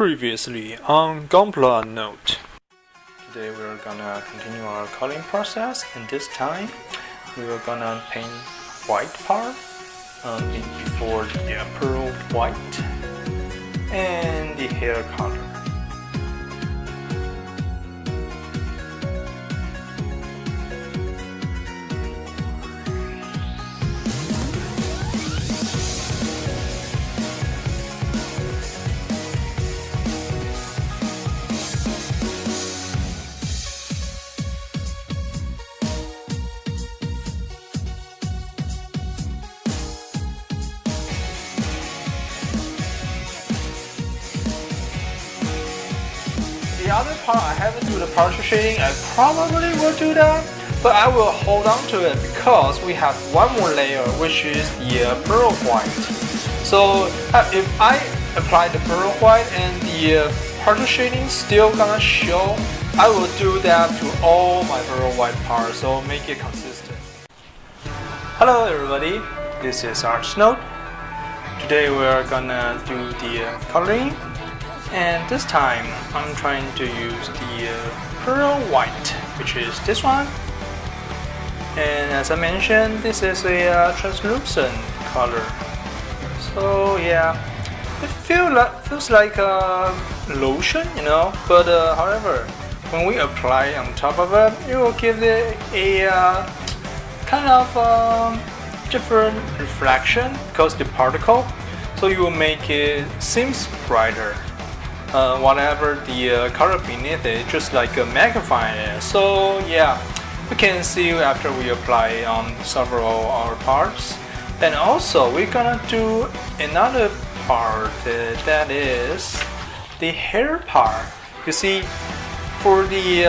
Previously on Gunpla Note. Today we're gonna continue our coloring process, and this time we're gonna paint white part before the pearl white and the hair color. The other part I haven't do the partial shading. I probably will do that, but I will hold on to it because we have one more layer, which is the pearl white. So if I apply the pearl white and the partial shading still gonna show, I will do that to all my pearl white parts, so make it consistent. Hello everybody, this is Art's Note. Today we are gonna do the coloring. And this time, I'm trying to use the pearl white, which is this one. And as I mentioned, this is a translucent color. So yeah, it feels like a lotion, you know. But however, when we apply on top of it, it will give it a kind of different reflection because the particle. So you will make it seems brighter. Whatever the color beneath it, just like magnifying it. So yeah, we can see after we apply on several our parts. And also we're gonna do another part that is the hair part. You see, for the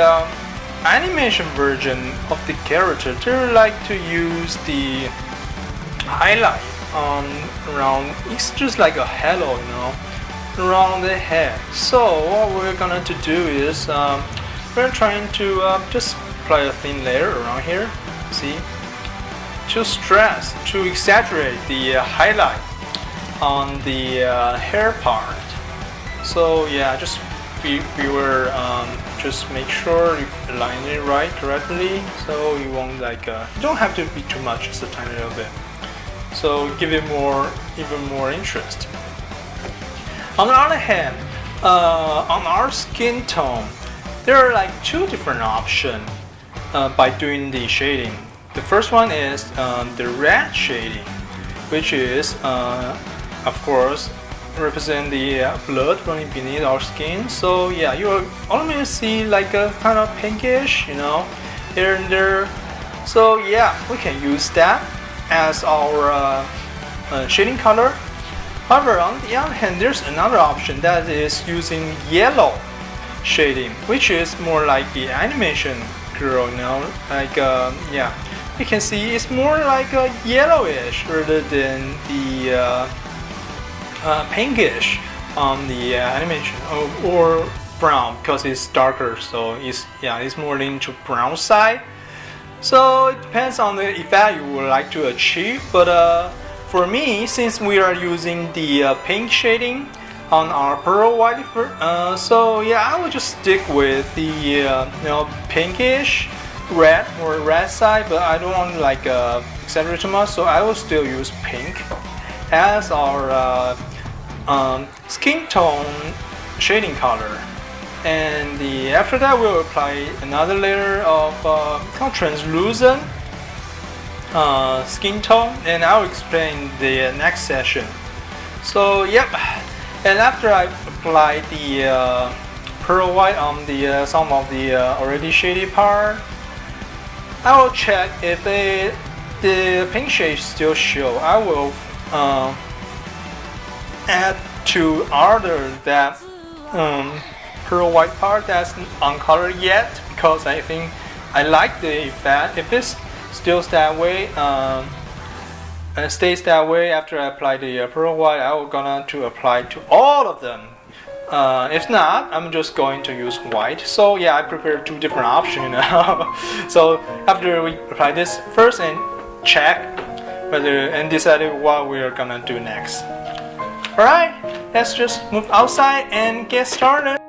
animation version of the character, they like to use the highlight around. It's just like a halo, you know, around the head. So what we're gonna do is we're trying to just apply a thin layer around here, see, to stress, to exaggerate the highlight on the hair part. So yeah, just just make sure you align it right correctly, so you won't like you don't have to be too much, just a tiny little bit, so give it even more interest. On the other hand, on our skin tone, there are like two different options by doing the shading. The first one is the red shading, which is, of course, represent the blood running beneath our skin. So yeah, you will only see like a kind of pinkish, you know, here and there. So yeah, we can use that as our shading color. However, on the other hand, there's another option that is using yellow shading, which is more like the animation girl, you know, like yeah, you can see it's more like a yellowish rather than the pinkish on the animation, or brown because it's darker, so it's more into brown side. So it depends on the effect you would like to achieve, but for me, since we are using the pink shading on our pearl white, so yeah, I will just stick with the you know, pinkish red or red side, but I don't want like exaggerate too much, so I will still use pink as our skin tone shading color. And after that, we'll apply another layer of kind of translucent skin tone, and I'll explain the next session. So yep, and after I apply the pearl white on the some of the already shaded part, I will check if the pink shade still show. I will add to other that pearl white part that's uncolored yet, because I think I like the effect. If it's still that way, and stays that way after I apply the pearl white, I'm gonna to apply to all of them. If not, I'm just going to use white. So yeah, I prepared two different options now. So after we apply this first and check whether and decide what we're gonna do next. Alright. let's just move outside and get started.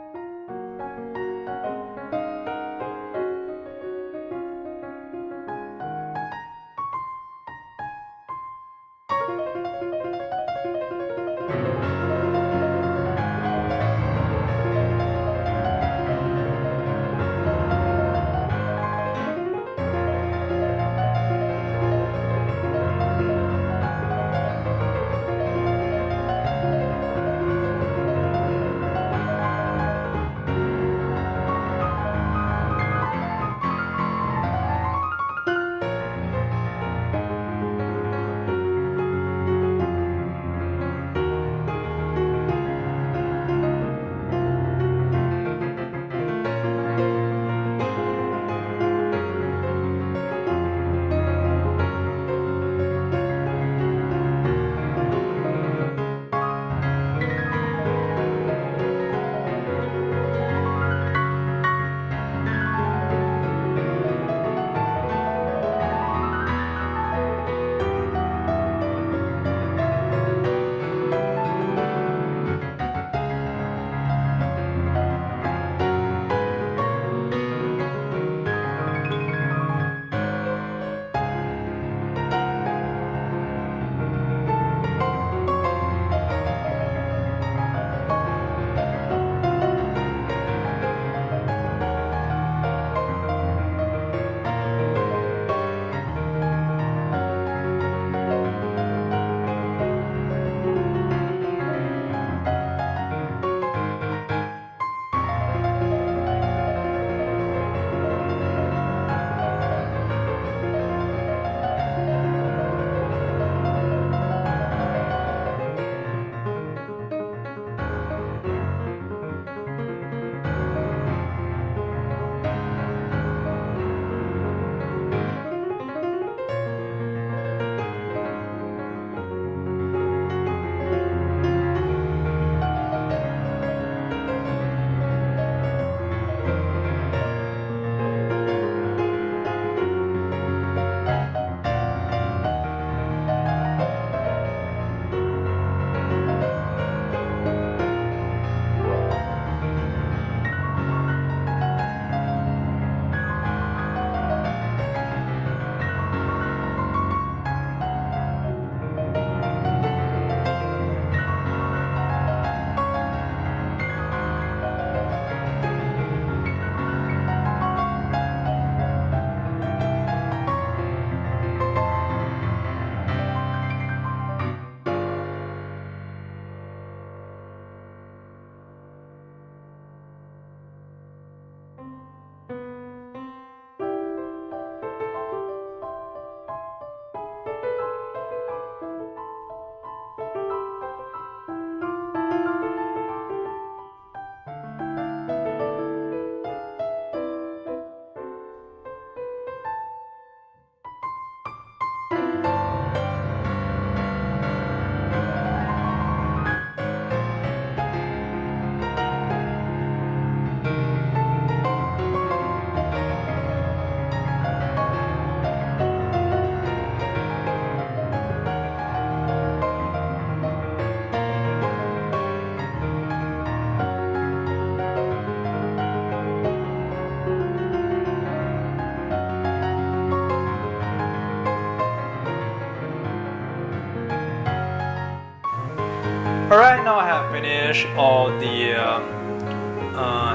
Alright, now I have finished all the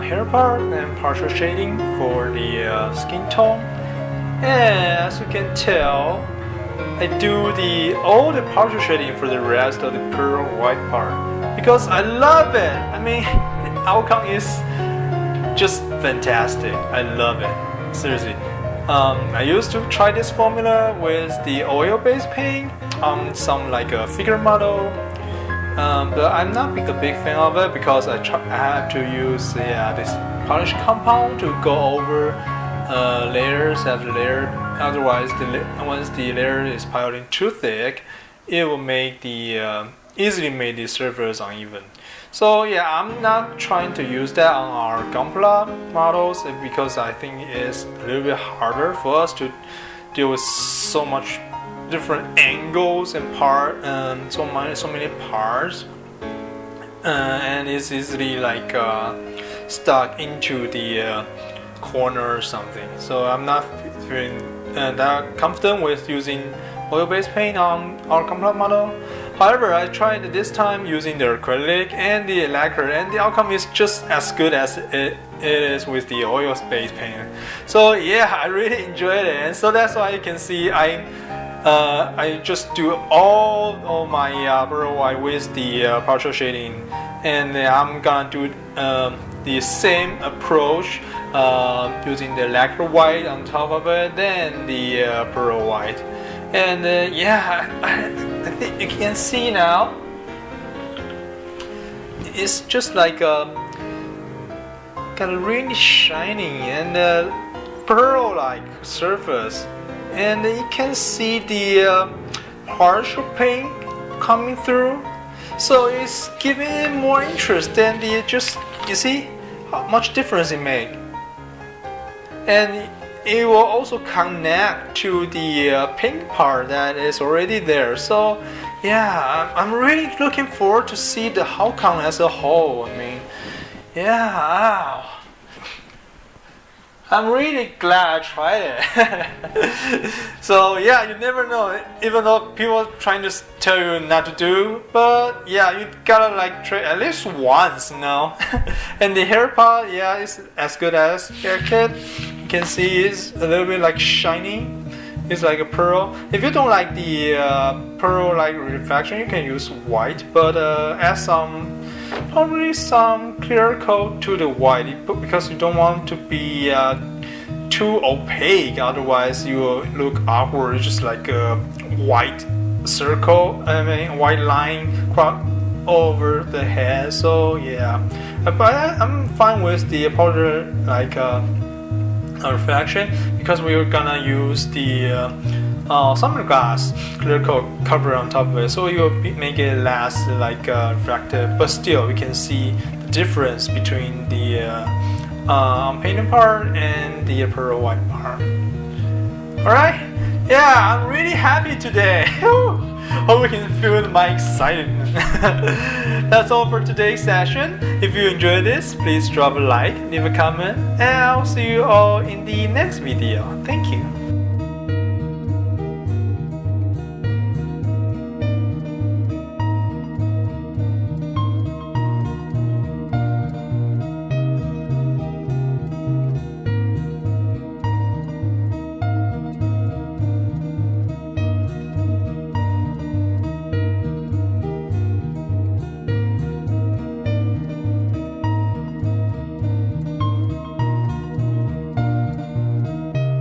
hair part and partial shading for the skin tone. And as you can tell, I do all the partial shading for the rest of the pearl white part because I love it. I mean, the outcome is just fantastic. I love it. Seriously. I used to try this formula with the oil-based paint on some like a figure model. But I'm not a big fan of it because I have to use this polish compound to go over layers after layer. Otherwise, once the layer is piling too thick, it will make easily make the surface uneven. So yeah, I'm not trying to use that on our Gunpla models because I think it's a little bit harder for us to deal with so much different angles and so many parts. and it's easily like stuck into the corner or something. So I'm not feeling that confident with using oil-based paint on our Gunpla model. However, I tried this time using the acrylic and the lacquer, and the outcome is just as good as it is with the oil-based paint. So yeah, I really enjoyed it, and so that's why you can see I just do all my burrow white with the partial shading, and I'm gonna do the same approach using the lacquer white on top of it, then the pearl white. And yeah, I think you can see now it's just like got a really shiny and pearl-like surface, and you can see the partial paint coming through, so it's giving it more interest than the you see how much difference it makes. And it will also connect to the pink part that is already there. So yeah, I'm really looking forward to see the outcome as a whole. I mean, yeah, I'm really glad I tried it. So yeah, you never know, even though people are trying to tell you not to do, but yeah, you gotta like try at least once, you know. And the hair part, yeah, is as good as hair kit. You can see it's a little bit like shiny. It's like a pearl. If you don't like the pearl like reflection, you can use white, but add probably some clear coat to the white, because you don't want to be too opaque, otherwise you will look awkward. It's just like a white circle, white line over the head. So yeah, but I'm fine with the powder like reflection, because we're gonna use the sunglass clear coat cover on top of it, so it will make it last like reflective, but still we can see the difference between the painted part and the pearl white part. Alright, yeah, I'm really happy today. Hope you can feel my excitement. That's all for today's session. If you enjoyed this, please drop a like, leave a comment, and I'll see you all in the next video. Thank you.